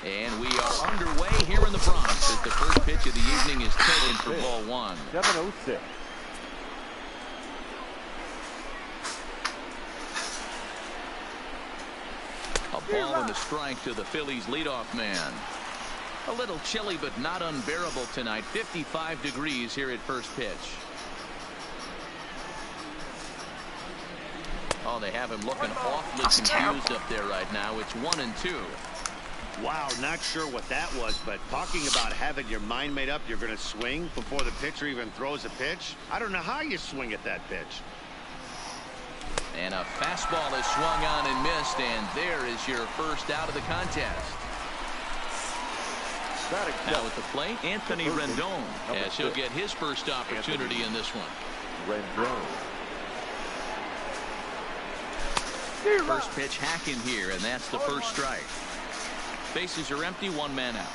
And we are underway here in the Bronx as the first pitch of the evening is taken for ball one. 7:06. A ball and a strike to the Phillies leadoff man. A little chilly but not unbearable tonight. 55 degrees here at first pitch. Oh, they have him looking awfully confused up there right now. It's 1-2. Wow, not sure what that was, but talking about having your mind made up you're going to swing before the pitcher even throws a pitch. I don't know how you swing at that pitch. And a fastball is swung on and missed, and there is your first out of the contest. Now at the plate, Anthony Rendon, as he'll get his first opportunity in this one. Rendon. First pitch hacking here, and that's the first strike. Bases are empty, one man out.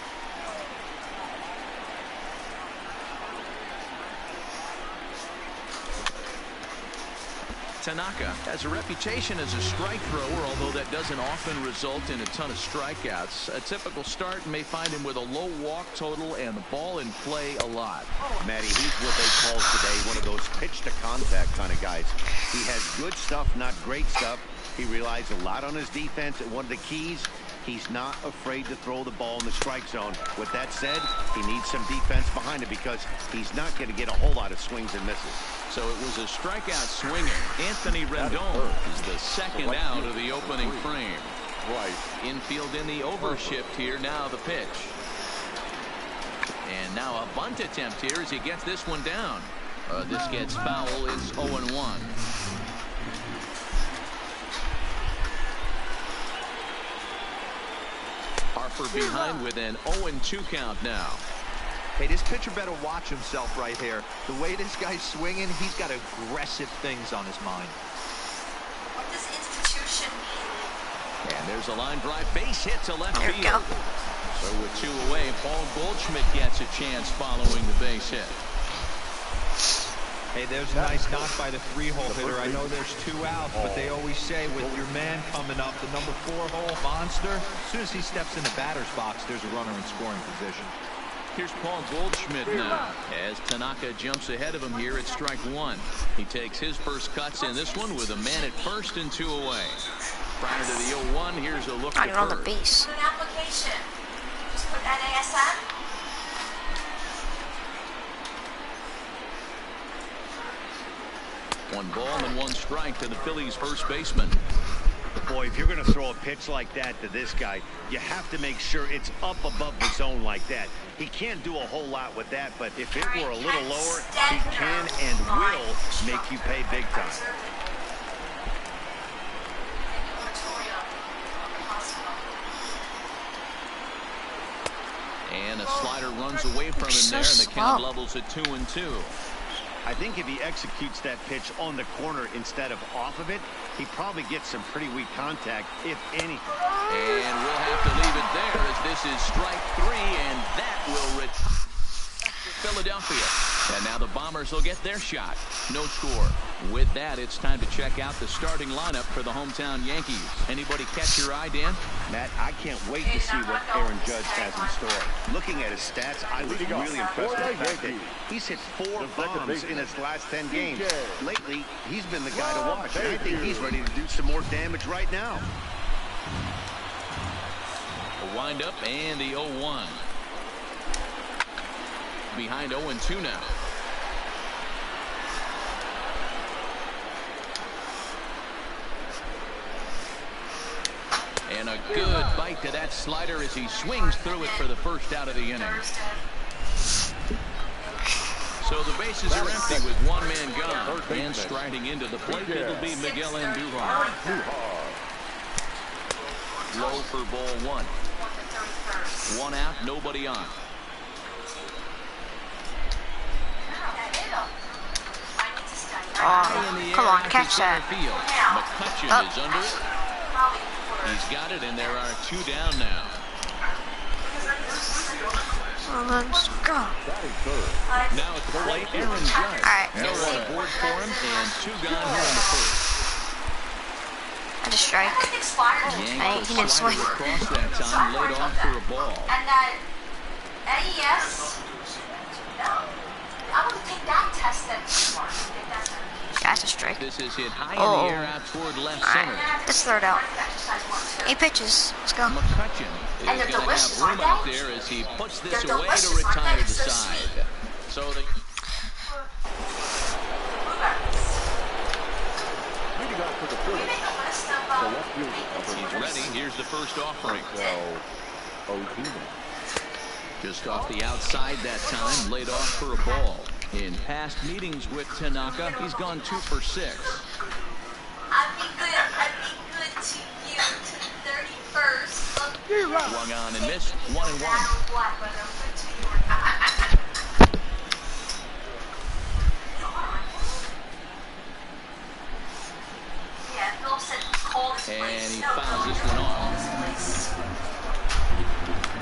Tanaka has a reputation as a strike thrower, although that doesn't often result in a ton of strikeouts. A typical start may find him with a low walk total and the ball in play a lot. Matty, he's what they call today one of those pitch to contact kind of guys. He has good stuff, not great stuff. He relies a lot on his defense, and one of the keys, he's not afraid to throw the ball in the strike zone. With that said, he needs some defense behind him because he's not going to get a whole lot of swings and misses. So it was a strikeout swinging. Anthony Rendon is the second out of the opening frame. Infield in the overshift here. Now the pitch. And now a bunt attempt here as he gets this one down. This gets foul. It's 0-1. Harper behind with an 0-2 count now. Hey, this pitcher better watch himself right here. The way this guy's swinging, he's got aggressive things on his mind. What does institution mean? And there's a line drive base hit to left There field. we go. So with two away, Paul Goldschmidt gets a chance following the base hit. Hey, there's a nice knock by the 3-hole hitter. I know there's 2 outs, but they always say with your man coming up, the number 4-hole monster, as soon as he steps in the batter's box, there's a runner in scoring position. Here's Paul Goldschmidt now as Tanaka jumps ahead of him here at strike one. He takes his first cuts in this one with a man at first and 2 away. Prior to the 0-1, here's a look at on the first. base. An application. Just put NASM. One ball and 1 strike to the Phillies first baseman. Boy, if you're going to throw a pitch like that to this guy, you have to make sure it's up above the zone like that. He can't do a whole lot with that, but if it were a little lower, he can and will make you pay big time. And a slider runs away from him there, and the count levels at 2-2. I think if he executes that pitch on the corner instead of off of it, he probably gets some pretty weak contact, if anything. And we'll have to leave it there as this is strike 3, and that will reach Philadelphia. And now the Bombers will get their shot. No score. With that, it's time to check out the starting lineup for the hometown Yankees. Anybody catch your eye, Dan? Matt, I can't wait to see what Aaron Judge has in store. Looking at his stats, I was really impressed with the fact that he's hit 4 bombs in his last 10 games. Lately, he's been the guy to watch, and I think he's ready to do some more damage right now. A windup and the 0-1. Behind 0-2 now. And a good bite to that slider as he swings through it for the first out of the inning. So the bases are empty with 1 man gone. And striding into the plate, it'll be Miguel Andujar. Low for ball 1. 1 out, nobody on. Oh, come on, catch that. McCutcheon is under it. He's got it, and there are 2 down now. Well, let's go. Now at the plate, Aaron Judge. All right. No one aboard for him, and 2 gone here in the first. I a strike. Yanked He the didn't slider swing. across that time, laid off for a ball. And that AES, no. I would take that test then. That's a strike. This is hit high in Oh. the air out toward left Alright, center. let's throw it out. 8 pitches. Let's go. McCutcheon is And they're going to have delicious, room aren't out they? there as he puts this They're away to delicious, aren't retire they? the So side. sweet. So they... Leading off for the Phillies, the left fielder. He's ready. Here's the first offering. Just off the outside that time, laid off for a ball. In past meetings with Tanaka, he's gone 2 for 6. I'd be good to you to the 31st. Swung on and missed, 1-1. Yeah, Phil said call this place. And he No, fouls no, this one call off. this place.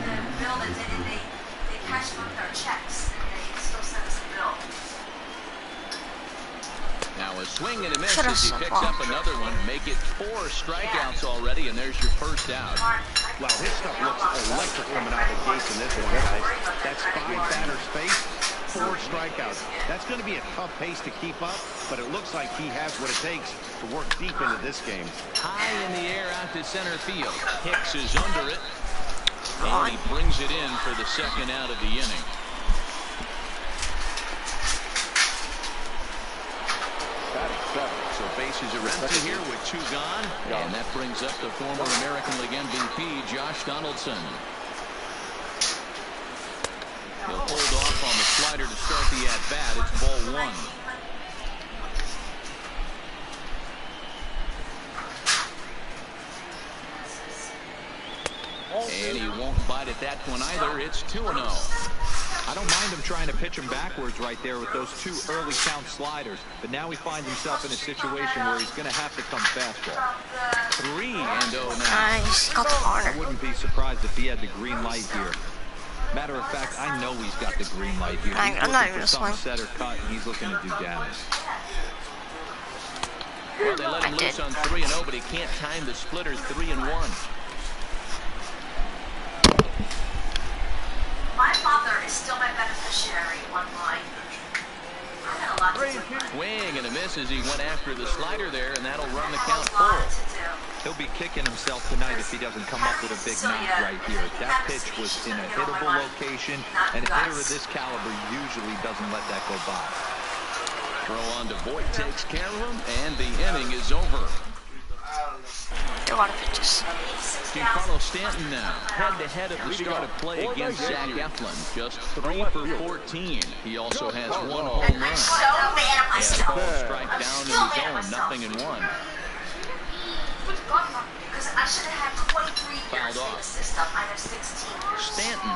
The bill that did it, they cashed both our checks and they still sent us a bill. Now a swing and a miss Should've as he sucked picks off. up another one. Make it 4 strikeouts already, and there's your first out. Wow, his stuff looks electric coming out of the gates in this one, guys. That's 5 batters faced, 4 strikeouts. That's going to be a tough pace to keep up, but it looks like he has what it takes to work deep into this game. High in the air out to center field. Hicks is under it, and he brings it in for the second out of the inning. So bases are empty here with 2 gone, and that brings up the former American League MVP, Josh Donaldson. He'll hold off on the slider to start the at-bat. It's ball 1. And he won't bite at that one either. It's 2-0. I don't mind him trying to pitch him backwards right there with those 2 early count sliders. But now he finds himself in a situation where he's going to have to come fastball. 3-0 now. Nice. Got the I corner. wouldn't be surprised if he had the green light here. Matter of fact, I know he's got the green light here. He's I'm not looking even for some swing. set or cut, and he's looking to do damage. Well, they let him loose on 3-0, but he can't time the splitter. 3-1. My father is still my beneficiary online. I had a lot to do. Swing and a miss as he went after the slider there, and that'll run the I count had a lot full. to do. He'll be kicking himself tonight if he doesn't come up with a big knock right here. That pitch was in a hittable location, and a hitter of this caliber usually doesn't let that go by. Throw on to Voigt, takes care of him, and the inning is over. A lot of pitches. Giancarlo Stanton now, head-to-head at the start of play against Zach Eflin. Just 3 for 14. He also has 1 home I'm run. so mad at myself. Ball strike down in his own, 0-1. Because I should have had 23 years Fouled in off. the system. I have 16. Stanton,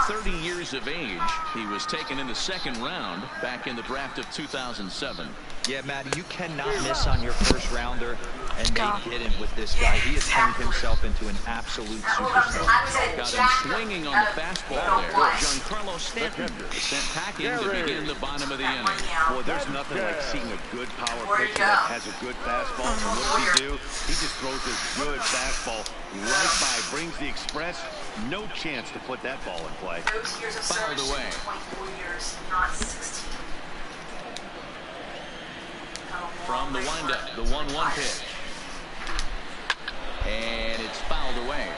30 years of age. He was taken in the 2nd round back in the draft of 2007. Yeah, Matty, you cannot miss on your first rounder, and they Go. didn't with this guy. He has turned himself into an absolute superstar. I was a Got him jack swinging on the fastball there. Giancarlo Stanton sent packing to begin the bottom of the inning. Boy, there's nothing like seeing a good power pitcher that has a good fastball. And what does he do? He just throws this good fastball right by, brings the express. No chance to put that ball in play. Those years of Fouled service, away. 24 years, not 16. From the windup, the 1-1 pitch. And it's fouled away.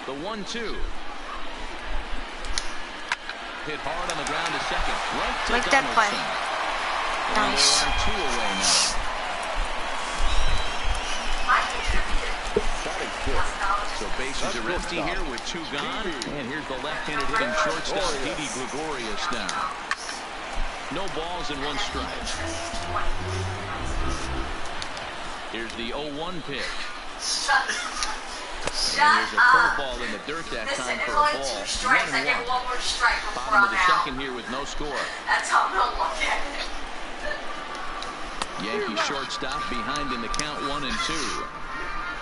The 1-2. Hit hard on the ground to second. Right to Like that play. Donaldson. And Nice. they are 2 away now. So bases are empty here with 2 gone. And here's the left-handed hitting shortstop, Didi Gregorius now. No balls and 1 strike. Here's the 0-1 pitch. And there's a curveball in the dirt that time for a ball. 2 strikes. I get 1-1. 1 more strike before Bottom of I'm the out. 2nd here with no score. That's how I'm gonna look at it. Yankee shortstop behind in the count 1-2.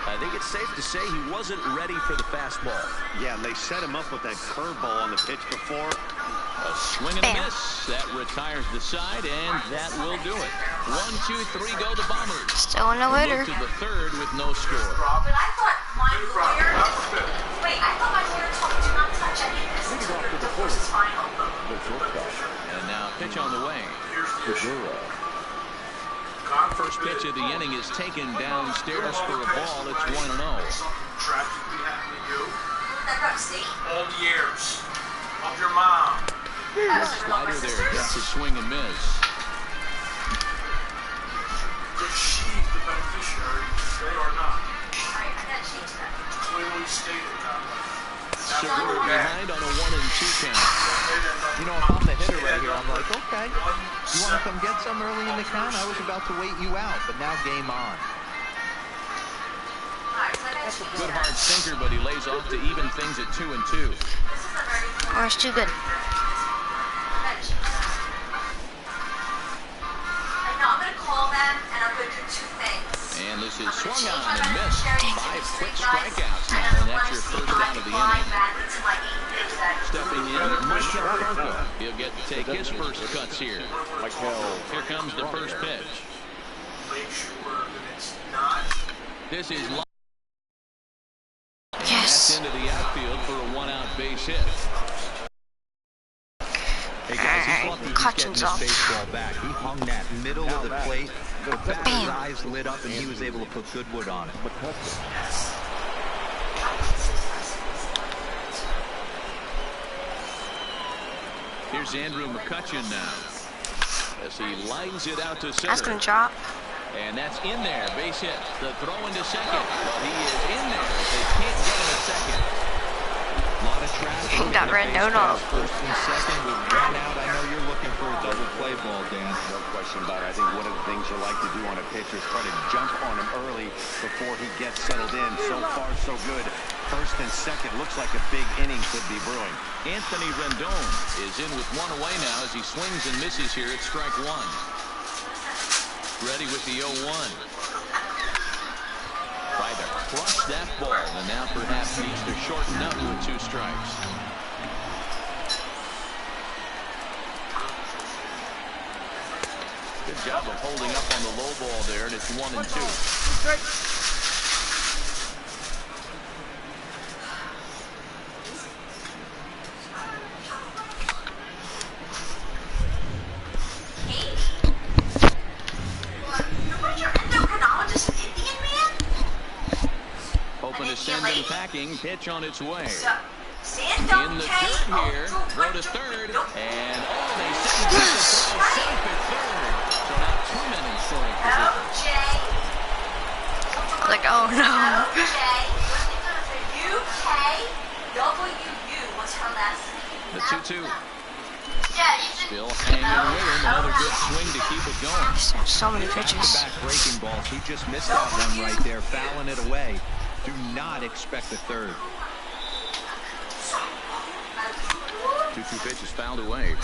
I think it's safe to say he wasn't ready for the fastball. Yeah, and they set him up with that curveball on the pitch before. A swing and a miss. That retires the side, and that will do it. 1, 2, 3, go the Bombers. Still in the leader. To the third with no score. But I thought my lawyer... Wait, I thought my lawyer told me to not touch any of this until the divorce is final. And now pitch on the way. First pitch of the inning is taken downstairs for a ball. It's 1-0. Who that got to see? All the years of your mom. Slider there gets a swing and miss. If she's the beneficiary, they are not. Alright, I gotta change that. Clearly stated that way. So we're behind on a 1-2 count. You know, if I'm the hitter right here, I'm like, okay, you want to come get some early in the count? I was about to wait you out, but now game on. Alright, so I gotta change Good that. hard sinker, but he lays off to even things at 2-2. This is a very... Or it's too good. I'm gonna call them and I'm gonna do two things. And this is swung on and missed. 5 quick strikeouts now, and that's your first out of the inning. Stepping in, Michael Franco. He'll get to take his first cuts here. Here comes the first pitch. Make sure that it's not. This is line. Yes. That's into the outfield for a 1-out base hit. Hey guys, he's lucky he's getting Cutchin's his off. baseball back. He hung that middle of the plate. The batter's Bam. eyes lit up, and he was able to put good wood on it. Here's Andrew McCutchen now, as he lines it out to That's center. gonna drop. And that's in there, base hit. The throw into second. Well, he is in there. They can't get him at second. A lot of traffic. He got red note off. First and second with 1 out. I know you're looking for a double play ball, Dan. No question about it. I think one of the things you like to do on a pitcher is try to jump on him early before he gets settled in. So far, so good. First and second looks like a big inning could be brewing. Anthony Rendon is in with 1 away now as he swings and misses here at strike 1. Ready with the 0-1. Try to crush that ball, and now perhaps needs to shorten up with 2 strikes. Good job of holding up on the low ball there, and it's 1-2. Sending packing, pitch on its way. In the dirt here, throw to third, and they send it to safe at third. So now 2 men in scoring position. Like, oh no. The 2-2. Still hanging with him. Another good swing to keep it going. So many pitches. Back breaking balls. He just missed that one right there, fouling it away. Do not expect a third. 2-2 pitch is fouled away.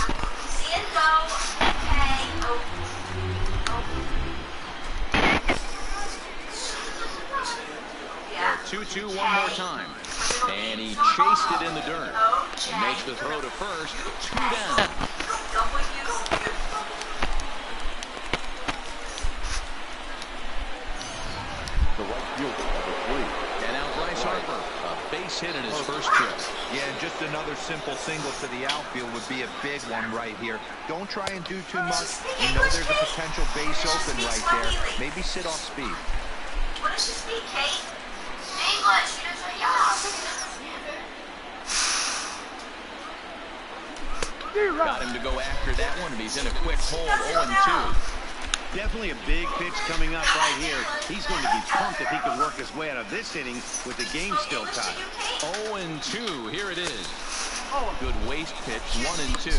2-2 one more time. And he chased it in the dirt. He makes the throw to first. 2 down. The right fielder, number 3. And now Bryce Harper, a base hit in his first trip. Yeah, and just another simple single to the outfield would be a big one right here. Don't try and do too much. You know there's a potential base open right there. Maybe sit off speed. What does she speak, Kate? English. Got him to go after that one, and he's in a quick hold, 0-2. Definitely a big pitch coming up right here. He's going to be pumped if he can work his way out of this inning with the game still tied. 0-2, here it is. Good waste pitch, 1-2.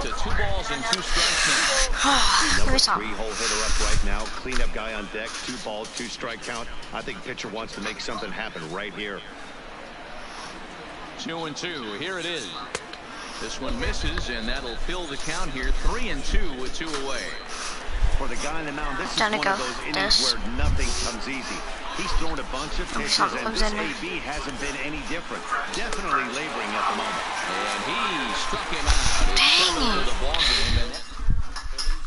To 2 balls and 2 strikes now. Number 3-hole hitter up right now. Cleanup guy on deck. 2 ball, 2 strike count. I think pitcher wants to make something happen right here. 2-2, here it is. This one misses, and that'll fill the count here. 3-2 with 2 away. For the guy on the mound, this is Time to one go. of those innings where nothing comes easy. He's thrown a bunch of pitches, something and comes this in there. AB hasn't been any different. Definitely laboring at the moment. And he struck him out. It's Dang 7 to it. the ball game, and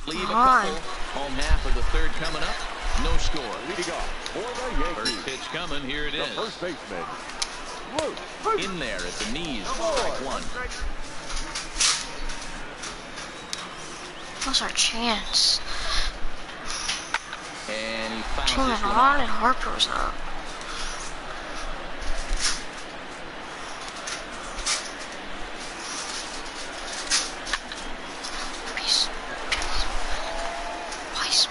leave a Come on. couple. Home half of the third coming up. No score. Leading off for the Yankees. First pitch coming. Here it The is. first baseman. In there at the knees. Strike one. What's our chance? And he fouls Turn this it one on out. and Harper's up. Peace. Peace.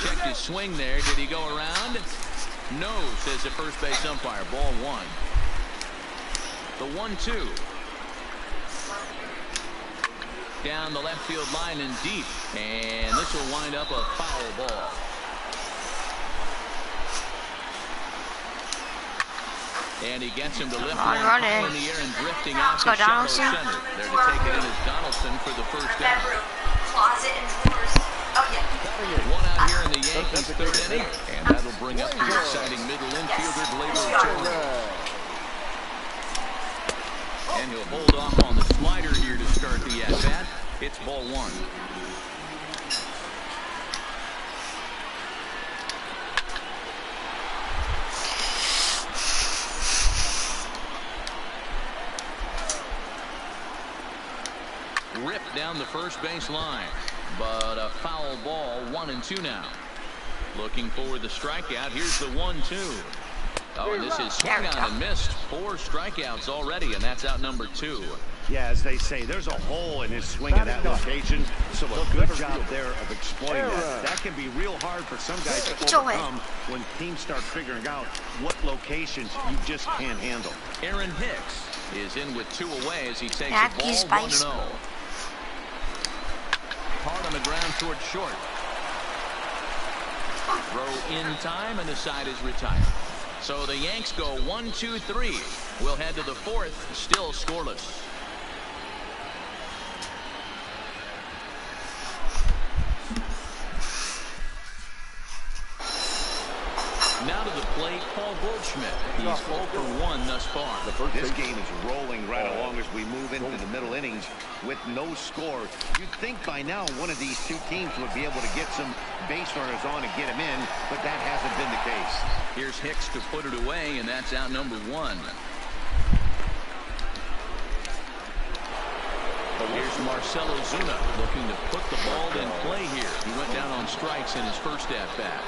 Checked his swing there. Did he go around? No, says the first base umpire. Ball one. The 1-2. Down the left field line and deep. And this will wind up a foul ball. And he gets him to lift one high in the air and drifting out to shallow center. There to take it in is Donaldson for the first out. Bedroom, closet, and drawers. Oh, yeah. One out here in the Yankees' third inning. And that'll bring up the exciting middle infielder, Gleyber Torres. And he'll hold off on the slider here to start the at-bat. It's ball one. Ripped down the first base line. But a foul ball, 1-2 now. Looking for the strikeout. Here's the 1-2. Oh, and this is swung on and missed. 4 strikeouts already, and that's out number 2. Yeah, as they say, there's a hole in his swing at that location, so a good job there of exploiting that. That can be real hard for some guys to overcome when teams start figuring out what locations you just can't handle. Aaron Hicks is in with 2 away as he takes That the is ball spicy. 1-0. Hard on the ground toward short. Throw in time, and the side is retired. So the Yanks go 1-2-3. We'll head to the 4th, still scoreless. Now to the plate, Paul Goldschmidt. He's 0 for 1 thus far. This game is rolling right along as we move into the middle innings with no score. You'd think by now one of these two teams would be able to get some base runners on and get them in, but that hasn't been the case. Here's Hicks to put it away, and that's out number 1. Here's Marcelo Zuna looking to put the ball in play here. He went down on strikes in his first at-bat.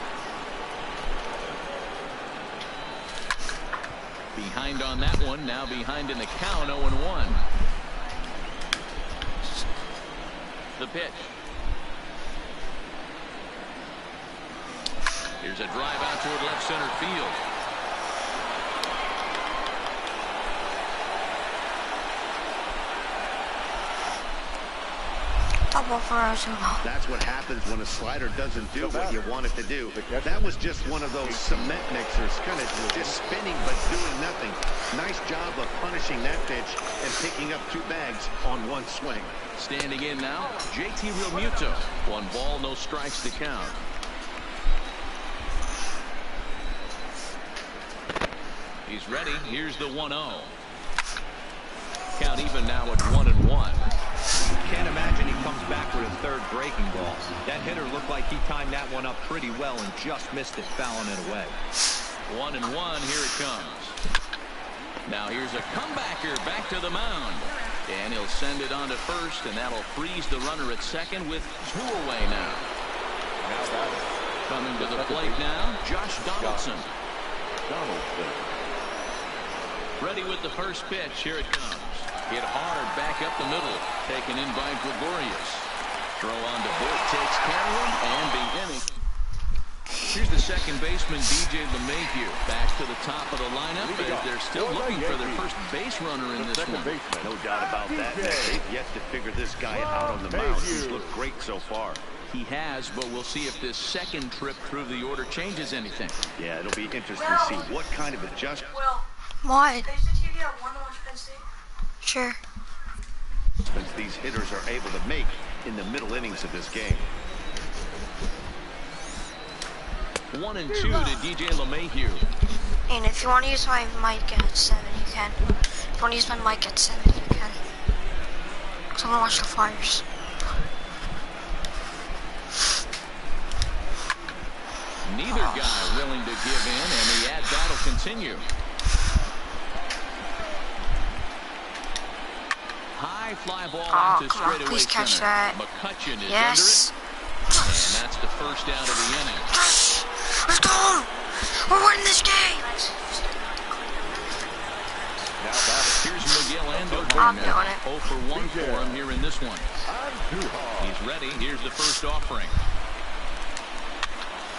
Behind on that one, now behind in the count, 0-1. The pitch. Here's a drive out toward left center field. Double for Ozuna. That's what happens when a slider doesn't do what you want it to do. That was just one of those cement mixers, kind of just spinning but doing nothing. Nice job of punishing that pitch and picking up 2 bags on 1 swing. Standing in now, JT Realmuto. 1 ball, no strikes to count. He's ready. Here's the 1-0. Count even now at 1-1. Can't imagine he comes back with a 3rd breaking ball. That hitter looked like he timed that one up pretty well and just missed it, fouling it away. 1-1, here it comes. Now here's a comebacker back to the mound. And he'll send it on to first, and that'll freeze the runner at second with 2 away now. Coming to the plate now, Josh Donaldson. Ready with the first pitch. Here it comes. Hit hard back up the middle. Taken in by Gregorius. Throw on to Boyd. Takes care of him. And the inning. Here's the second baseman, DJ LeMahieu. Back to the top of the lineup. They're still looking for their first base runner in this one. No doubt about that. They've yet to figure this guy out on the mound. He's looked great so far. He has, but we'll see if this second trip through the order changes anything. Yeah, it'll be interesting to see what kind of adjustments Well, What? is the TV at 1 on Penn State? Sure. these hitters are able to make in the middle innings of this game. 1 and 2 to DJ LeMahieu. And if you want to use my mic at 7, you can. If you want to use my mic at 7, you can. Because I'm going to watch the Flyers. Neither guy willing to give in, and the at-bat will continue. High fly ball out to come on, straightaway please catch center. that. McCutchen is Yes. under it, and that's the first out of the inning. Yes! Let's go! We're winning this game! Here's Miguel Andujar I'm now. doing it. 0 for 1 for him here in this one. He's ready. Here's the first offering.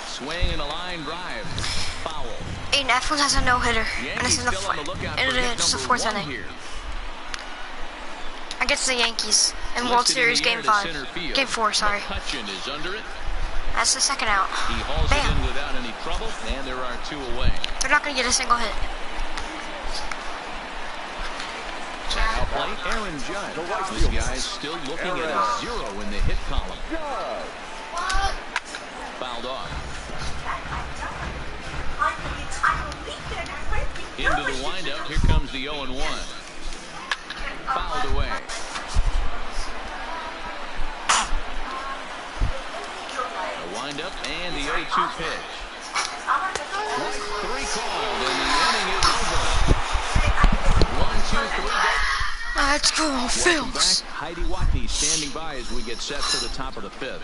Swing and a line drive. Foul. Aiden F1 has a no-hitter. And it's Yankees in the still on the lookout and for hit it's the number 4th 1 inning. here. Against the Yankees in World Lifted in Series the air Game to 5. center field. Game 4, sorry. McCutchen is under it. That's the second out. He hauls Bam. it in without any trouble, and there are 2 away. They're not going to get a single hit. Now play Aaron Judge. This guy's still looking at a 0 in the hit column. Fouled off. Into the windup. Here comes the 0-1. Fouled away. The windup and the 0-2 pitch. Strike 3 called, and the inning is over. 1, 2, 3, go. Let's go, Welcome Phils. back. Heidi Watney standing by as we get set for the top of the 5th.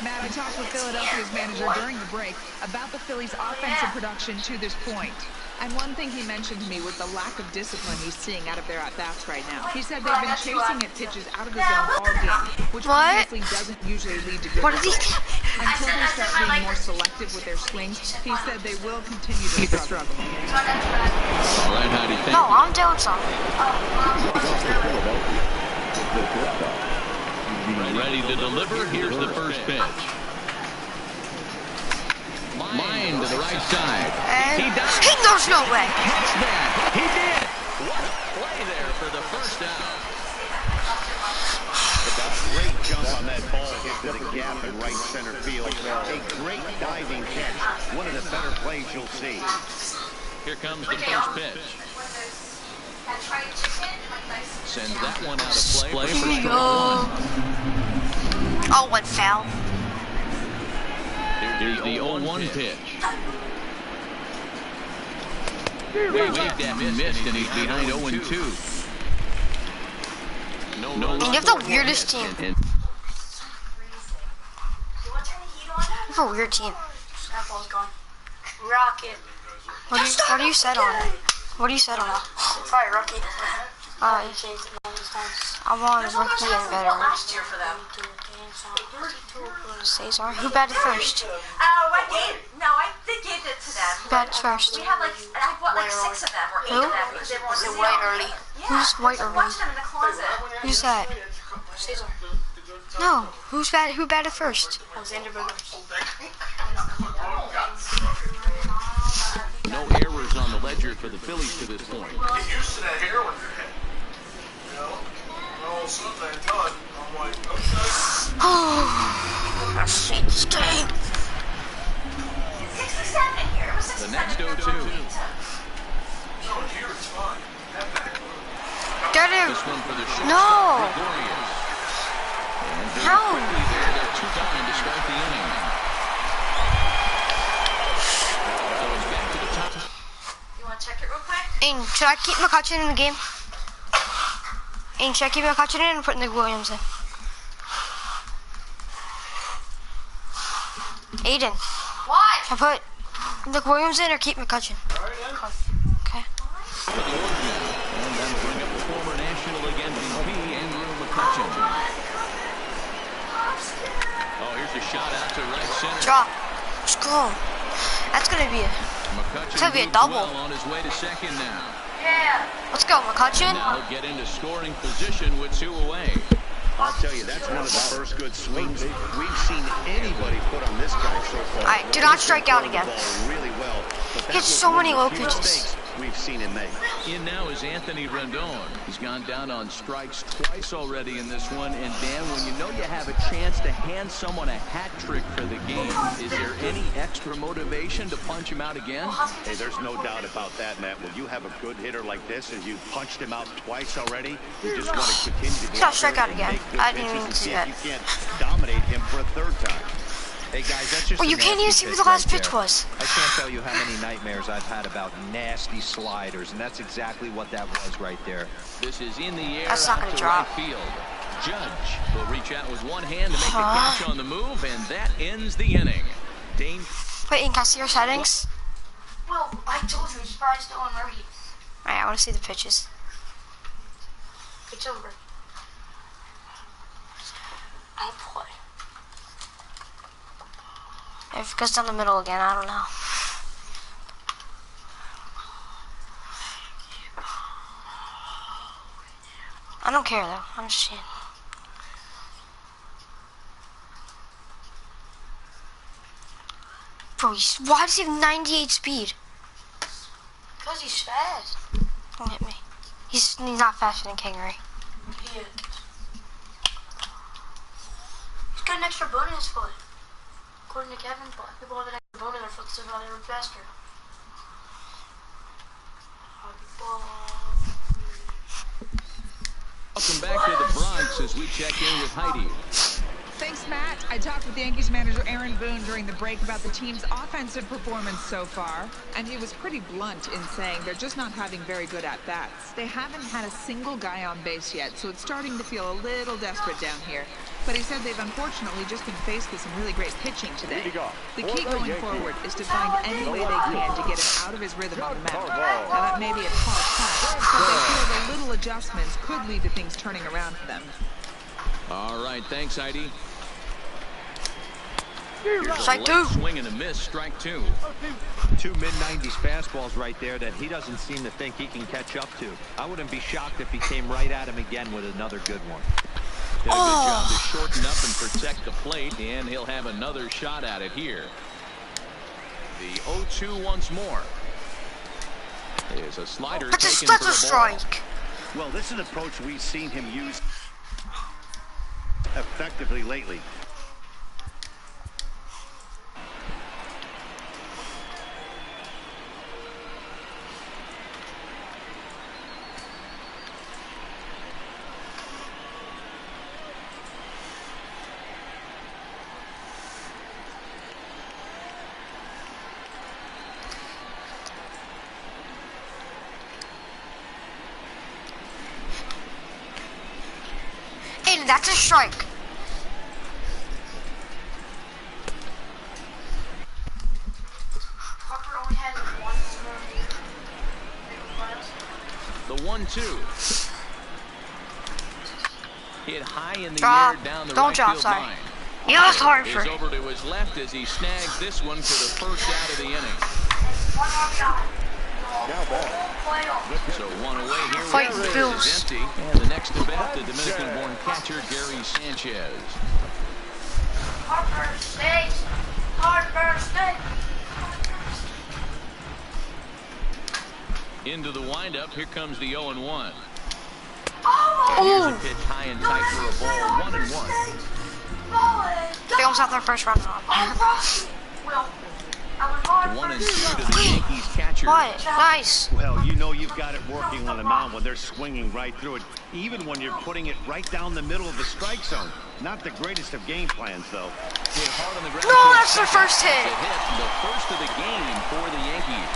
Matt, I talked with Philadelphia's manager during the break about the Phillies' offensive production to this point. And one thing he mentioned to me was the lack of discipline he's seeing out of their at-bats right now. He said they've been chasing at pitches out of the zone all game, which obviously doesn't usually lead to good results. Until they start being more selective with their swings, he said they will continue to struggle. All right, Heidi, thank No, you. I'm doing something. Ready to deliver. Here's the first pitch. Line to the right side. And He does. there's no way. Catch that. He did. What a play there for the first out. Great jump on that ball into the gap in right center field. A great diving catch. One of the better plays you'll see. Here comes the first pitch. Sends that one out of play for strike 1. Oh, one foul. Here's the 0-1 pitch. Waved that missed, and he's behind 0-2. No, And you have the weirdest team. You have a weird team. That ball's gone. Rocket. What do you set on? What do you set on? Probably Rocket. I'm on rookie and veteran. Last year for them. Cesar. Who batted first? I gave. No, I did give it to them. Who batted first? We had like, I bought like 6 of them or 8 Who? of them because they were on sale. White early. Yeah. Who's white early? Watch them in the closet. Who's that? Cesar. No. Who batted first? Alexander Berger. No errors on the ledger for the Phillies to this point. Get used to that hair on your head. You know? All of a sudden they're done. I'm like, okay. Oh, I hate this game. 67 here. It was 67. The next 0-2. No, here it's fine. Get him. This one for the shortstop, No. Gregorius. And very How? quickly there, they're 2 down to start the inning. So it's back to the top. You want to check it real quick? Aiden, should I keep McCutchen in the game? Aiden, should I keep McCutchen in or put Nick Williams in? Aiden, Why? should I put Nick Williams in or keep McCutchen? Okay. For the Oregon. And then bring up the former National League MVP, Andrew McCutchen. Oh, here's a shot out to right center. Drop. Let's go. That's gonna be a. McCutchen It's gonna be a moves double. well on his way to second now. Yeah. Let's go, McCutchen. Now he'll get into scoring position with 2 away. I'll tell you, that's one of the first good swings we've seen anybody put on this guy so far. Alright, do not strike out again. Really well, but He hits so many low pitches. mistakes we've seen him make. In now is Anthony Rendon. He's gone down on strikes twice already in this one. And Dan, when you know you have a chance to hand someone a hat trick for the game, is there any extra motivation to punch him out again? Hey, there's no doubt about that, Matt. When you have a good hitter like this and you punched him out twice already, you just want to continue to He's got strike out again. I didn't even see that. You can't dominate him for a third time. Hey guys, that's just. Well, you can't even see what the last pitch was. I can't tell you how many nightmares I've had about nasty sliders, and that's exactly what that was right there. This is in the air. That's not out gonna to drop. right field. Judge will reach out with one hand to make the catch on the move, and that ends the inning. Dane. Wait, can I see your settings? Well, I told you, it's probably still on Murray. Alright, I want to see the pitches. It's over. I'll play. If it goes down the middle again, I don't know. I don't care though. I'm just saying. Bro, why does he have 98 speed? Because he's fast. Don't hit me. He's not faster than Kingery. He is. He's got an extra bone in his foot. According to Kevin, people have an extra bone in their foot, so now they're faster. Welcome back to the Bronx as we check in with Heidi. Thanks, Matt. I talked with Yankees manager Aaron Boone during the break about the team's offensive performance so far, and he was pretty blunt in saying they're just not having very good at-bats. They haven't had a single guy on base yet, so it's starting to feel a little desperate down here. But he said they've unfortunately just been faced with some really great pitching today. The key going forward is to find any way they can to get him out of his rhythm on the mound. Now that may be a tall task, but they feel the little adjustments could lead to things turning around for them. All right, thanks, Heidi. Strike two. Swing and a miss, strike two. Two mid-90s fastballs right there that he doesn't seem to think he can catch up to. I wouldn't be shocked if he came right at him again with another good one. Did a good job to shorten up and protect the plate, and he'll have another shot at it here. The 0-2 once more. There's a slider taken for That's a the strike. Well, this is an approach we've seen him use effectively lately. Aiden, that's a strike. Harper only had one The 1-2. Hit high in the Drop. air down the Don't right drop, field sorry. line. Yes, Harper. Is over to his left as he snags this one for the first out of the inning. So one away here. Fight with Bills. is empty. And the next to bat, the Dominican-born catcher, Gary Sanchez. Harper State. Harper State. Into the windup, here comes the 0-1. Oh. Here's a pitch high and tight for a ball, 1-1. They almost have their first run on. Well, I was hard 1-2 to the Yankees catcher. What? Nice. Well, you know you've got it working on the mound when they're swinging right through it, even when you're putting it right down the middle of the strike zone. Not the greatest of game plans, though. Hit hard on the ground. No, that's their first hit. The first of the game for the Yankees.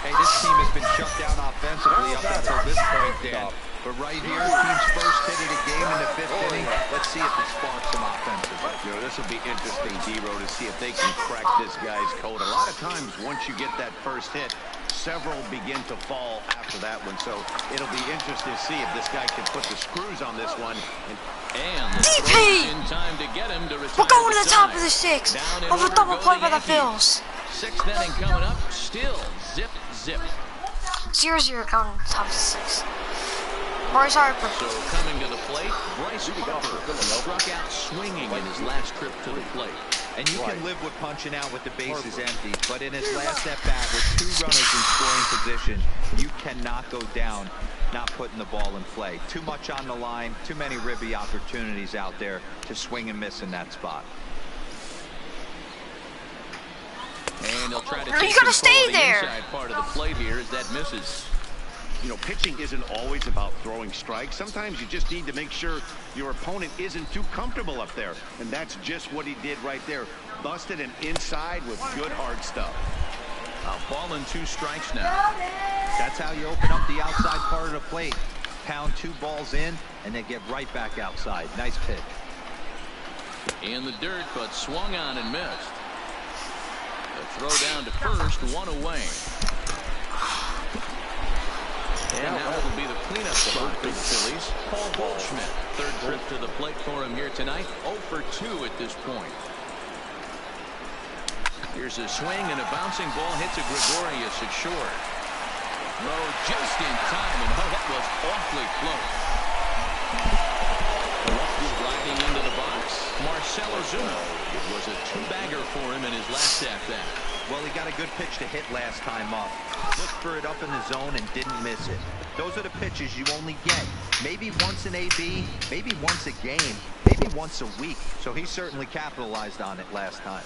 Hey, this team has been shut down offensively up until this point, Dan. But right here, team's first hit of the game in the 5th inning. Let's see if it sparks some offensively. You know, this will be interesting, D-Row, to see if they can crack this guy's code. A lot of times, once you get that first hit, several begin to fall after that one. So it'll be interesting to see if this guy can put the screws on this one. And the DP! throw in time to get him to retire. We're going to the top side. of the 6th. Down in Over order double go play the by the Yankees. Phils. 6th inning coming up. Still zip, zip. 0-0 going to the top of the 6th. Bryce Harper. So coming to the plate, Bryce Harper struck out swinging in his last trip to the plate. And you can live with punching out with the bases empty, but in his last at-bat with 2 runners in scoring position, you cannot go down not putting the ball in play. Too much on the line, too many ribby opportunities out there to swing and miss in that spot. And he'll try to You gotta stay there. Inside part of the plate here as that misses. You know, pitching isn't always about throwing strikes. Sometimes you just need to make sure your opponent isn't too comfortable up there. And that's just what he did right there. Busted him inside with good hard stuff. Ball and 2 strikes now. That's how you open up the outside part of the plate. Pound 2 balls in and then get right back outside. Nice pitch. In the dirt, but swung on and missed. The throw down to first, 1 away. And now it'll be the cleanup spot for the Phillies. Paul Goldschmidt, 3rd trip to the plate for him here tonight. 0 for 2 at this point. Here's a swing and a bouncing ball hits a Gregorius at short. No, just in time, and that was awfully close. Sliding into the box, Marcell Ozuna. It was a 2-bagger for him in his last at-bat. Well, he got a good pitch to hit last time up. Looked for it up in the zone and didn't miss it. Those are the pitches you only get. Maybe once an AB, maybe once a game, maybe once a week. So he certainly capitalized on it last time.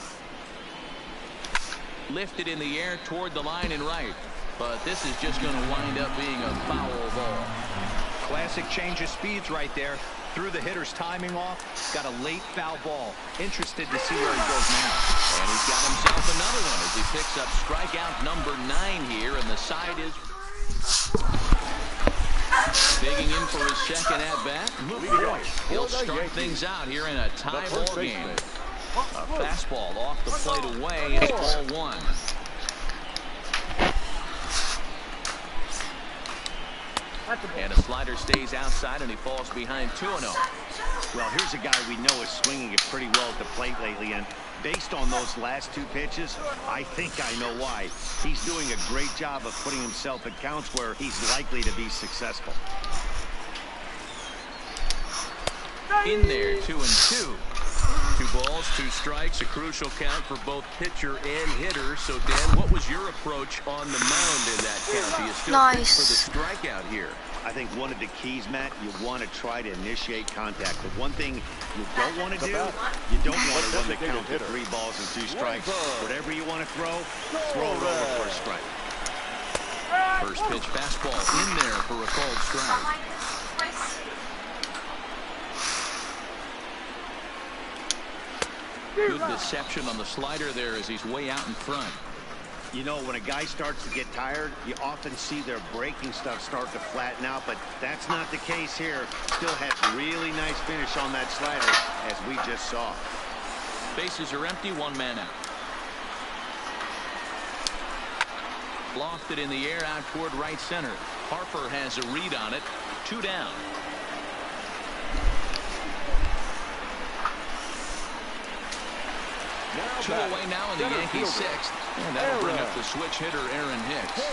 Lifted in the air toward the line and right. But this is just going to wind up being a foul ball. Classic change of speeds right there. Threw the hitter's timing off. Got a late foul ball. Interested to see where he goes now. And he's got himself another one as he picks up strikeout number 9 here. And the side is digging in for his second at-bat. He'll start things out here in a tie ball game. A fastball off the plate away. It's ball 1. And a slider stays outside, and he falls behind 2-0. Well, here's a guy we know is swinging it pretty well at the plate lately, and based on those last 2 pitches, I think I know why. He's doing a great job of putting himself at counts where he's likely to be successful. In there, 2-2. 2 balls, 2 strikes, a crucial count for both pitcher and hitter. So, Dan, what was your approach on the mound in that count? Do you still pitch for the strikeout here? I think one of the keys, Matt, you want to try to initiate contact. But one thing you don't want to do, you don't want to run the count to 3 balls and 2 strikes. Whatever you want to throw it over for a strike. First pitch fastball in there for a called strike. Good deception on the slider there as he's way out in front. You know, when a guy starts to get tired, you often see their breaking stuff start to flatten out, but that's not the case here. Still has really nice finish on that slider, as we just saw. Bases are empty, 1 man out. Lofted in the air out toward right center. Harper has a read on it. 2 down. Two away now in the Yankees' 6th. And that'll bring up the switch hitter, Aaron Hicks.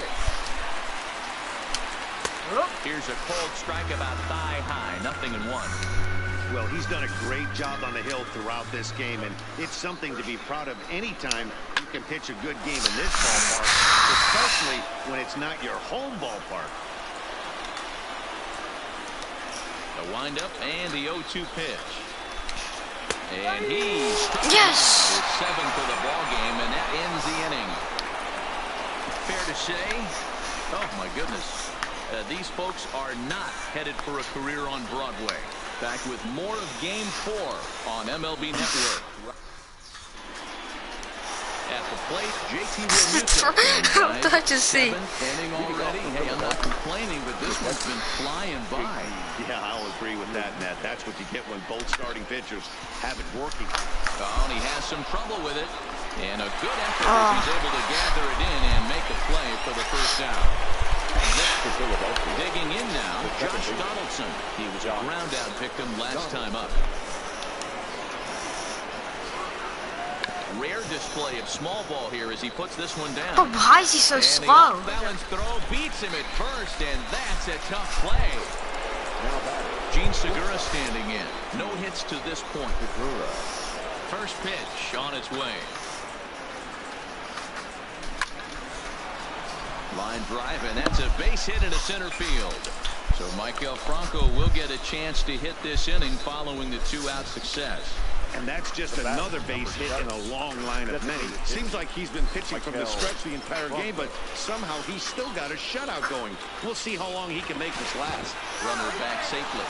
Here's a cold strike about thigh high, 0-1. Well, he's done a great job on the hill throughout this game, and it's something to be proud of anytime you can pitch a good game in this ballpark, especially when it's not your home ballpark. The windup and the 0-2 pitch. And he's struck yes. out with 7 for the ball game, and that ends the inning. Fair to say, oh my goodness, these folks are not headed for a career on Broadway. Back with more of Game 4 on MLB Network. At the plate, JT Realmuto. Glad to see. 7th inning already. Hey, I'm not complaining, but this one's been flying by. Yeah, I'll agree with that, Matt. That's what you get when both starting pitchers have it working. Oh, and he has some trouble with it. And a good effort as he's able to gather it in and make a play for the first down. Digging in now, Josh Donaldson. He was a ground-out victim last time up. Rare display of small ball here as he puts this one down. But why is he so slow? The off-balance throw beats him at first, and that's a tough play. Now batting. Gene Segura standing in. No hits to this point. First pitch on its way. Line drive, and that's a base hit into center field. So Michael Franco will get a chance to hit this inning following the 2-out success. And that's just another base hit in a long line of many. Seems like he's been pitching from the stretch the entire game, but somehow he's still got a shutout going. We'll see how long he can make this last. Runner back safely.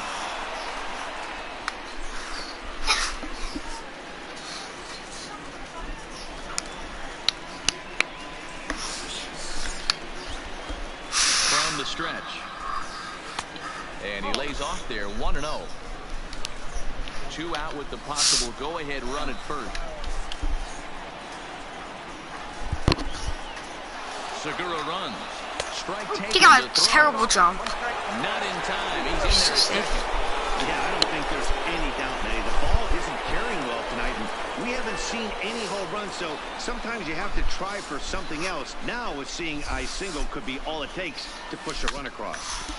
From the stretch. And he lays off there, 1-0. 2 out with the possible go-ahead run at first. Segura runs. Strike taken. He got a terrible jump. Not in time. He's in there at second. Yeah, I don't think there's any doubt, Manny. The ball isn't carrying well tonight, and we haven't seen any home runs, so sometimes you have to try for something else. Now, with seeing a single could be all it takes to push a run across.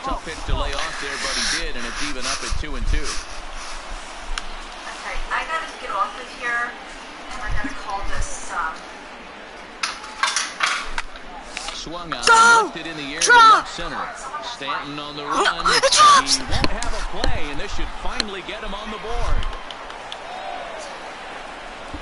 Tough pitch to lay off there, but he did, and it's even up at 2-2. Okay, I gotta get off of here, and I gotta call this. Swung out and lifted in the air to left center. Stanton on the run. He won't have a play, and this should finally get him on the board.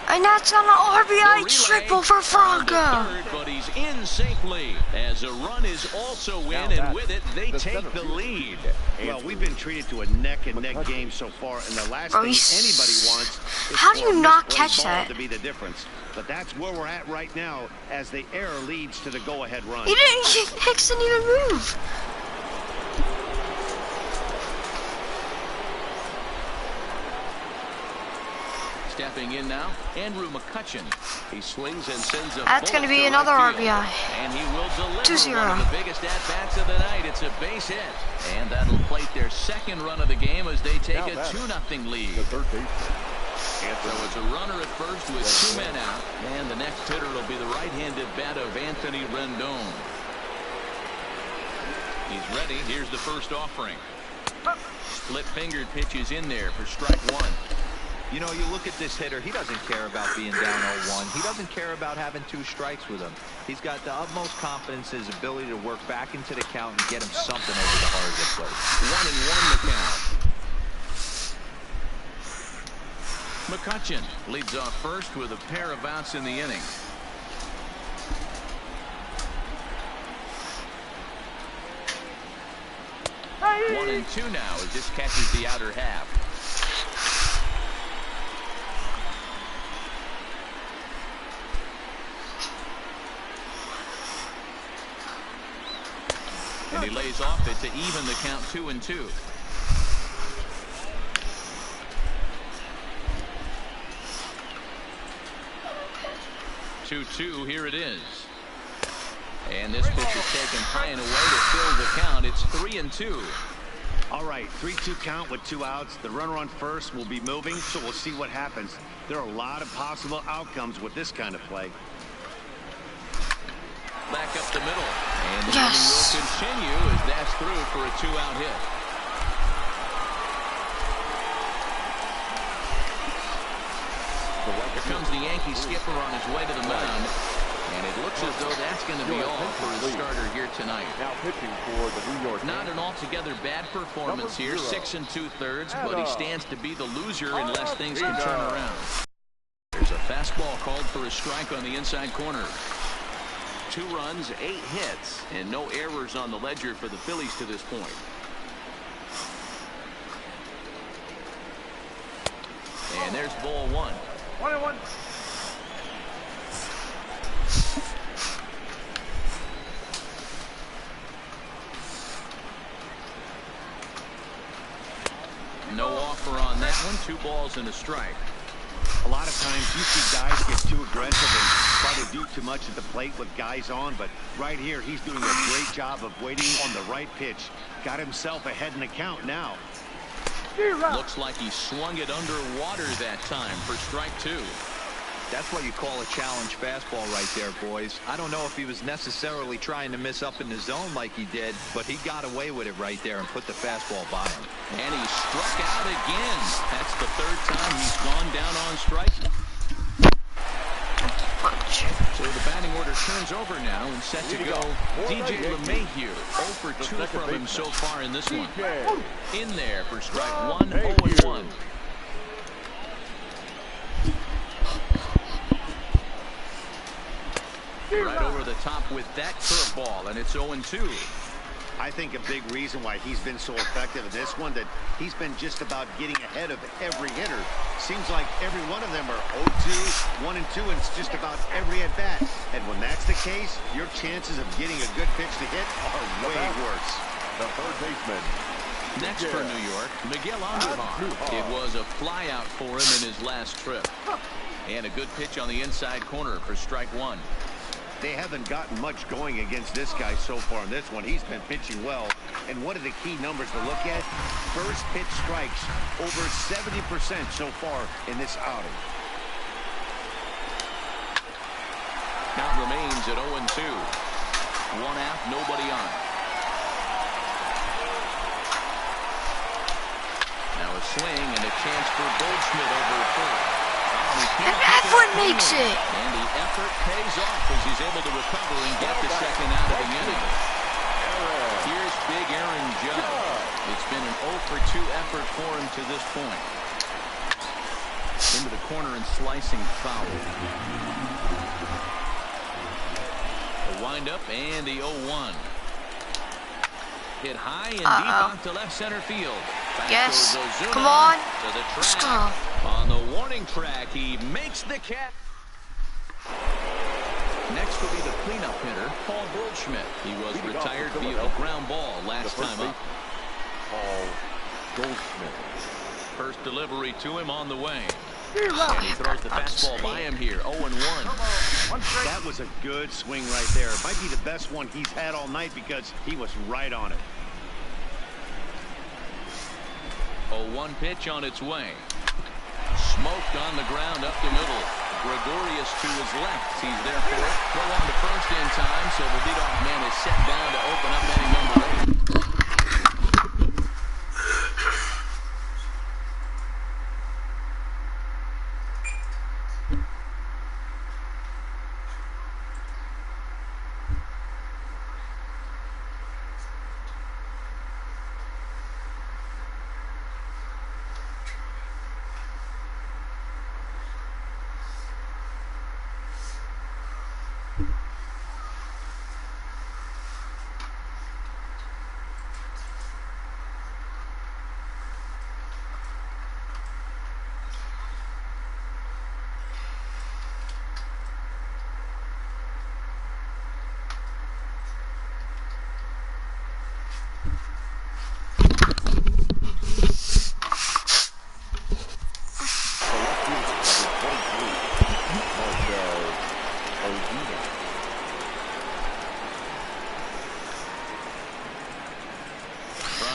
And that's an RBI triple for Franco. But he's in safely as a run is also in, and with it, they take the lead. Well, we've been treated to a neck-and-neck game so far, and the last thing anybody wants is how do you not for a catch ball that? to be the difference. But that's where we're at right now, as the error leads to the go-ahead run. Hicks didn't even move. Stepping in now, Andrew McCutchen. He swings and sends a That's going to be another RBI. And he will deliver 2-0. one of the biggest at-bats of the night. It's a base hit. And that'll plate their second run of the game as they take a 2-0 lead. The third base. So it's a runner at first with 2 men out. And the next hitter will be the right-handed bat of Anthony Rendon. He's ready. Here's the first offering. Split-fingered pitches in there for strike 1. You know, you look at this hitter, he doesn't care about being down 0-1. He doesn't care about having 2 strikes with him. He's got the utmost confidence in his ability to work back into the count and get him something over the heart of the plate. 1-1 the count. McCutchen leads off first with a pair of outs in the inning. One and 2 now as this catches the outer half. And he lays off it to even the count 2-2. Here it is. And this pitch is taken high and away to fill the count. It's 3-2. All right, 3-2 count with 2 outs. The runner on first will be moving, so we'll see what happens. There are a lot of possible outcomes with this kind of play. Back up the middle. And the inning will continue as that's through for a 2-out hit. Here comes the Yankee skipper on his way to the mound. And it looks as though that's going to be all for his starter here tonight. Now pitching for the New York Not an altogether bad performance here. 6 2/3, but he stands to be the loser unless things can turn around. There's a fastball called for a strike on the inside corner. 2 runs, 8 hits, and no errors on the ledger for the Phillies to this point. And there's ball 1. 1-1. No offer on that one. 2 balls and a strike. A lot of times you see guys get too aggressive and try to do too much at the plate with guys on, but right here he's doing a great job of waiting on the right pitch. Got himself ahead in the count now. Looks like he swung it underwater that time for strike 2. That's what you call a challenge fastball right there, boys. I don't know if he was necessarily trying to miss up in the zone like he did, but he got away with it right there and put the fastball by him. And he struck out again. That's the 3rd time he's gone down on strikes. So the batting order turns over now and set to go. DJ LeMahieu, 0 for 2 from him so far in this one. In there for strike 1, 0-1. Right over the top with that curveball, and it's 0-2. I think a big reason why he's been so effective in this one, that he's been just about getting ahead of every hitter. Seems like every one of them are 0-2, 1-2, and it's just about every at-bat. And when that's the case, your chances of getting a good pitch to hit are way worse. The third baseman. Next for New York, Miguel Andujar. It was a flyout for him in his last trip. And a good pitch on the inside corner for strike 1. They haven't gotten much going against this guy so far in this one. He's been pitching well. And one of the key numbers to look at, first pitch strikes, over 70% so far in this outing. Count remains at 0-2. 1 out, nobody on. Now a swing and a chance for Goldschmidt over third. And effort makes it. And the effort pays off as he's able to recover and get the second out of the inning. Here's big Aaron Judge. It's been an 0 for 2 effort for him to this point. Into the corner and slicing foul. The windup and the 0-1. Hit high and deep out to left center field. Yes. Come on. Let's go. On the warning track, he makes the catch. Next will be the cleanup hitter, Paul Goldschmidt. He was retired via a ground ball last time up. Paul Goldschmidt. First delivery to him on the way. And he throws the fastball by him here, 0-1. That was a good swing right there. It might be the best one he's had all night because he was right on it. 0-1 pitch on its way. Smoked on the ground up the middle. Gregorius to his left. He's there for it. Throw on to first in time, so the leadoff man is set down to open up inning number 8.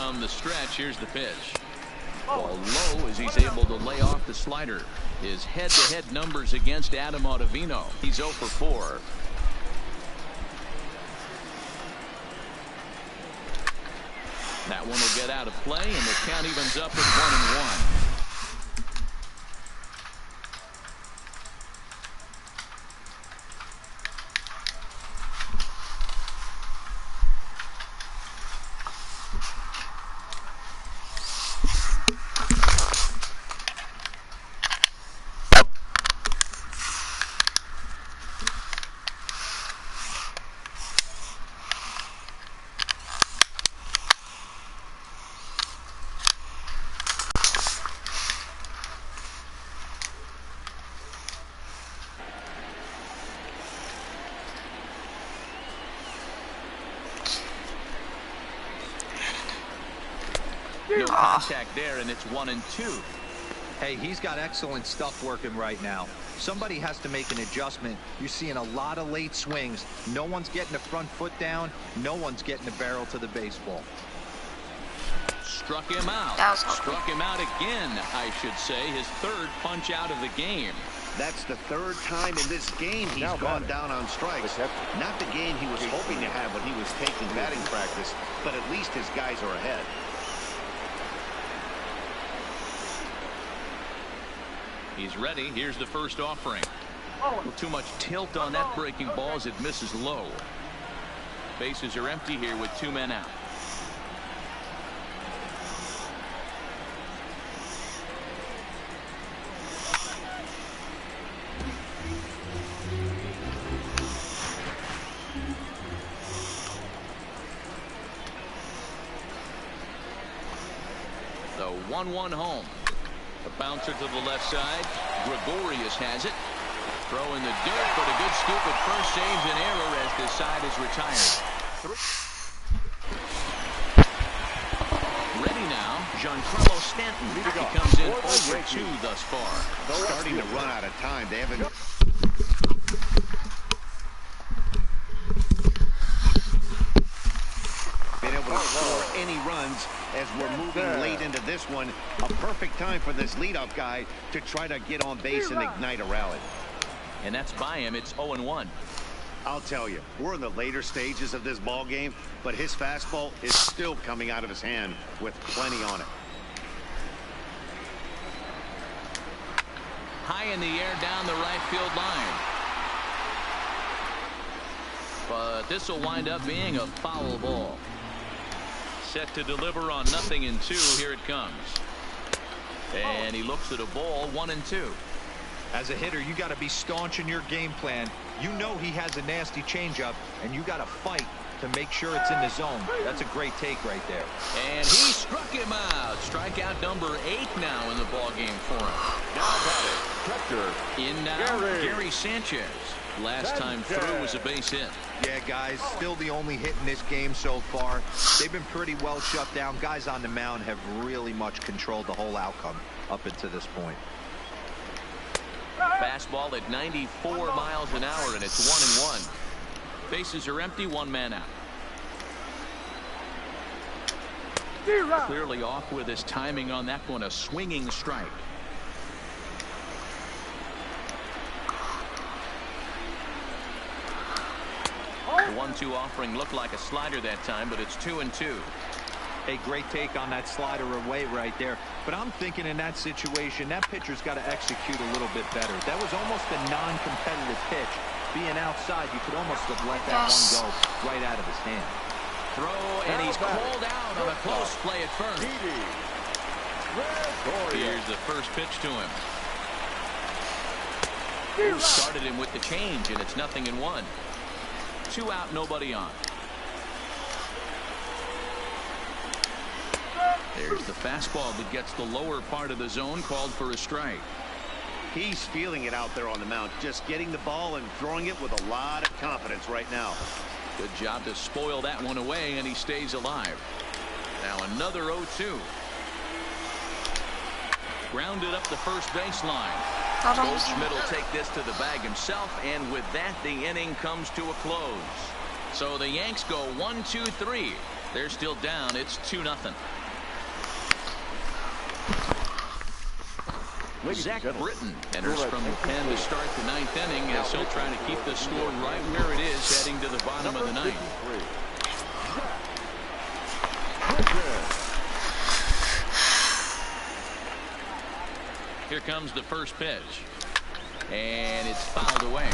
From the stretch, here's the pitch. Ball low as he's able to lay off the slider. His head-to-head numbers against Adam Ottavino. He's 0 for 4. That one will get out of play, and the count evens up at 1-1. No contact there, and it's 1-2. Hey, he's got excellent stuff working right now. Somebody has to make an adjustment. You're seeing a lot of late swings. No one's getting the front foot down. No one's getting the barrel to the baseball. struck him out. Struck him out again, I should say. His third punch out of the game. That's the third time in this game he's gone down on strikes. Not the game he was hoping to have when he was taking batting practice, but at least his guys are ahead. He's ready. Here's the first offering. Too much tilt on that breaking ball as it misses low. Bases are empty here with 2 men out. The 1-1 home. A bouncer to the left side. Gregorius has it. Throw in the dirt, but a good scoop at first saves an error as this side is retired. Ready now, Giancarlo Stanton. He comes in over 2 thus far. Starting to run out of time. They haven't been able to score any runs as we're moving late into this one. A perfect time for this leadoff guy to try to get on base and ignite a rally. And that's by him. It's 0-1. I'll tell you, we're in the later stages of this ball game, but his fastball is still coming out of his hand with plenty on it. High in the air down the right field line. But this will wind up being a foul ball. Set to deliver on 0-2. Here it comes. And he looks at a ball, 1-2. As a hitter, you got to be staunch in your game plan. You know he has a nasty changeup, and you got to fight to make sure it's in the zone. That's a great take right there. And he struck him out. Strikeout number 8 now in the ball game for him. Now batting, catcher. In now, Gary Sanchez. Last time through was a base hit. Yeah, guys, still the only hit in this game so far. They've been pretty well shut down. Guys on the mound have really much controlled the whole outcome up until this point. Fastball at 94 miles an hour, and it's 1-1. Bases are empty, 1 man out. Clearly off with his timing on that one, a swinging strike. The 1-2 offering looked like a slider that time, but it's 2-2. A great take on that slider away right there. But I'm thinking in that situation, that pitcher's got to execute a little bit better. That was almost a non-competitive pitch. Being outside, you could almost have let that one go right out of his hand. Throw, and he's called out on a close play at first. Here's the first pitch to him. Started him with the change, and it's 0-1. 2 out, nobody on. There's the fastball that gets the lower part of the zone, called for a strike. He's feeling it out there on the mound, just getting the ball and throwing it with a lot of confidence right now. Good job to spoil that one away, and he stays alive. Now another 0-2. Grounded up the first baseline. Goldschmidt will take this to the bag himself, and with that, the inning comes to a close. So the Yanks go 1-2-3. They're still down. It's 2-0. Zach Britton enters from the pen to start the 9th inning as he'll try to keep the score right where it is heading to the bottom of the 9th. Here comes the first pitch, and it's fouled away.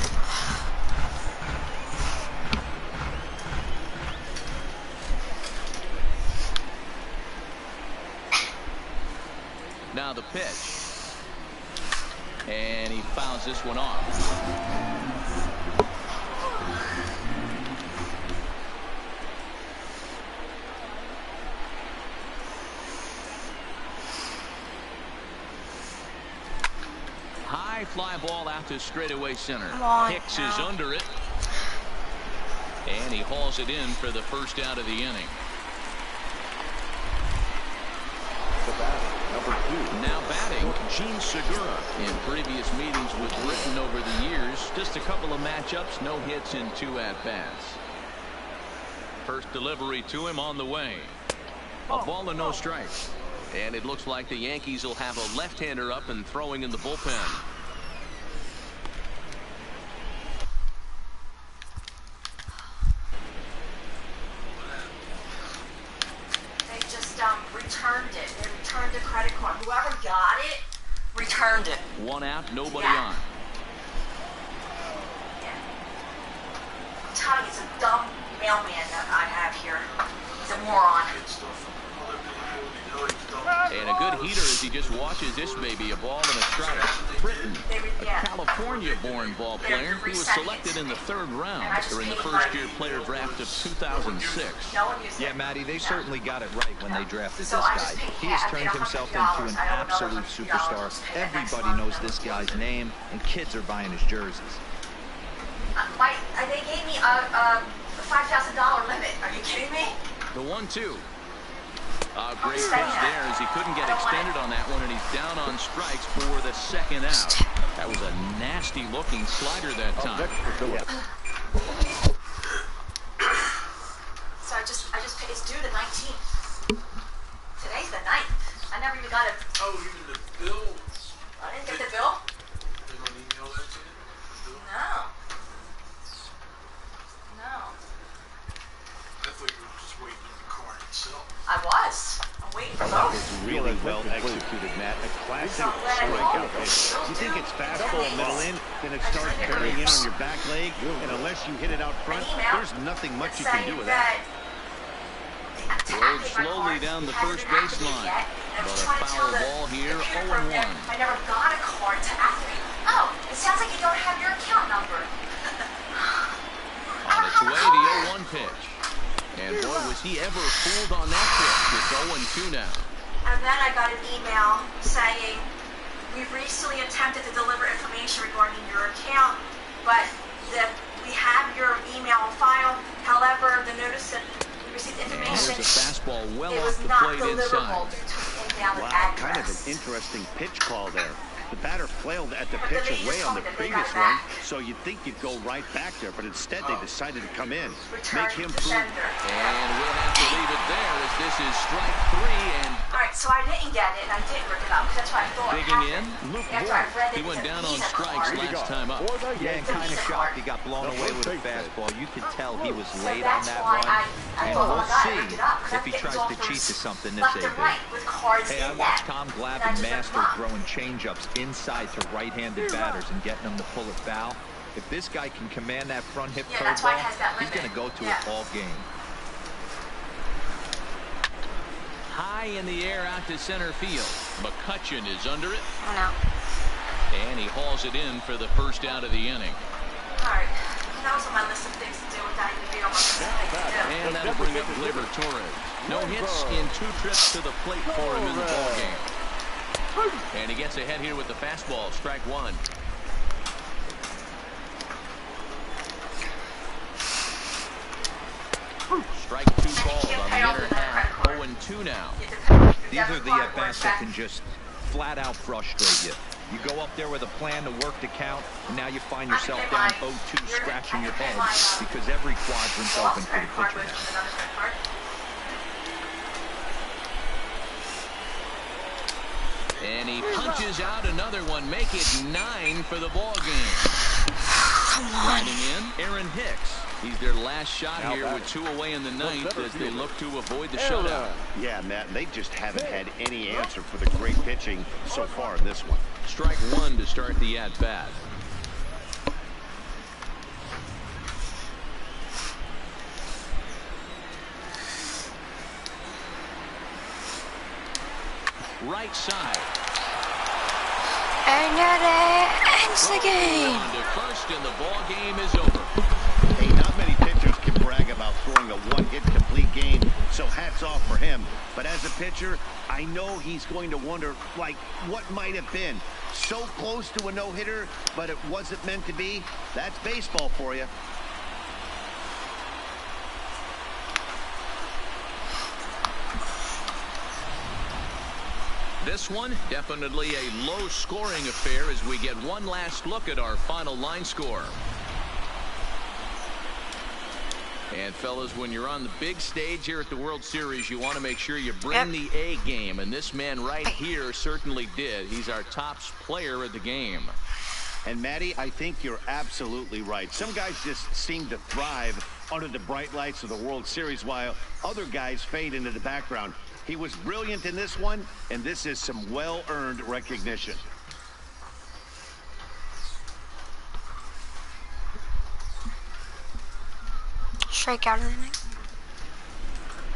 Now the pitch. And he fouls this one off. High fly ball out to straightaway center. Hicks is under it. And he hauls it in for the first out of the inning. Now batting, Gene Segura. In previous meetings with Britton over the years, just a couple of matchups, no hits in 2 at-bats. First delivery to him on the way. A ball and no strikes. And it looks like the Yankees will have a left-hander up and throwing in the bullpen. They just returned it. They returned the credit card. Whoever got it returned it. One out, nobody Yeah. on. Yeah. I'm telling you, it's a dumb mailman that I have here. He's a moron. Good stuff. Other people will be doing. And a good heater as he just watches this baby, a ball and a strike. Britton, a California-born ball player. He was selected in the 3rd round during the first-year player draft of 2006. No one used it. Yeah, Matty, they certainly got it right when they drafted So this I guy. just paid He has cash. turned I paid himself $150. into an I owe another absolute $150. superstar. Pay that next Everybody knows month. this guy's name, and kids are buying his jerseys. They gave me a $5,000 limit. Are you kidding me? The 1-2. Great pitch there as he couldn't get extended on that one, and he's down on strikes for the 2nd out. That was a nasty-looking slider that time. So I just paid. It's due the 19th. Today's the 9th. I never even got it. Oh, even the bill. I didn't get the bill. They don't email that to you? The bill? No. No. I thought you were just waiting on the card itself. I was. I'm waiting for That both. was really well executed, Matt. A classic strikeout pitch. You think it's fastball middle in, then it starts bearing in on your back leg, and unless you hit it out front, there's nothing much you can do with that. Rolled slowly down the first baseline. But a foul ball here, 0-1. I never got a card to activate. Oh, it sounds like you don't have your account number. On its way, the 0-1 pitch. And boy, was he ever fooled on that pitch. It's 0-2 now. And then I got an email saying, we've recently attempted to deliver information regarding your account, but we have your email file. However, the notice that we received information, There's a fastball well it off was the not plate deliverable inside. due to an invalid Wow, address. kind of an interesting pitch call there. The batter flailed at the But the pitch lady away just on told the me that they previous got it one, back. so you'd think you'd go right back there, but instead they decided to come in, Return make him to prove. sender. And we'll have to leave it there as this is strike 3. And All right, so I didn't get it, and I didn't rip it up, because that's what I thought digging in, happened. Luke After I read it, he went it's a down on Visa strikes card. last time up. Yeah, and kind of shocked he got blown away with a fastball. You could tell he was late on that run. And we'll see if he tries to cheat to something this left and AB. right with cards Hey, I in watched that. Tom And I Glavine just master ripped 'em up. throwing changeups inside to right-handed batters and getting them to pull it foul. If this guy can command that front hip Yeah, that's why it curveball, has that he's limit. going to go to Yeah. it all game. High in the air out to center field. McCutcheon is under it, Oh, no. and he hauls it in for the first out of the inning. All right, that was on my list of things to do without even being on my list of things to do. And that'll bring up Gleyber Torres. No hits in 2 trips to the plate for him in the ballgame. And he gets ahead here with the fastball, strike 1. Strike 2 called on the inner half, 0-2 now. These are the at-bats that can just flat-out frustrate you. You go up there with a plan to work the count, and now you find yourself down 0-2 scratching your head because every quadrant's open for the pitcher now. And he punches out another one, make it 9 for the ball game. Come on. Riding in, Aaron Hicks. He's their last shot here with 2 away in the 9th as they look to avoid the shutout. Yeah, Matt, and they just haven't had any answer for the great pitching so far in this one. Strike 1 to start the at-bat. Right side. And that ends the game. On to first, and the ball game is over. Hey, not many pitchers can brag about throwing a one-hit complete game, so hats off for him. But as a pitcher, I know he's going to wonder, like, what might have been. So close to a no-hitter, but it wasn't meant to be. That's baseball for you. This one, definitely a low-scoring affair as we get one last look at our final line score. And fellas, when you're on the big stage here at the World Series, you want to make sure you bring the A game, and this man right here certainly did. He's our top player of the game. And Matty, I think you're absolutely right. Some guys just seem to thrive under the bright lights of the World Series while other guys fade into the background. He was brilliant in this one, and this is some well-earned recognition. Strikeout of the inning.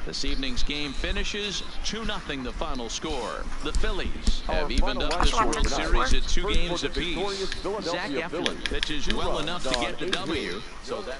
This evening's game finishes 2-0 the final score. The Phillies have evened up this World Series at 2 games apiece. Zach Eflin pitches well enough to get the W. So that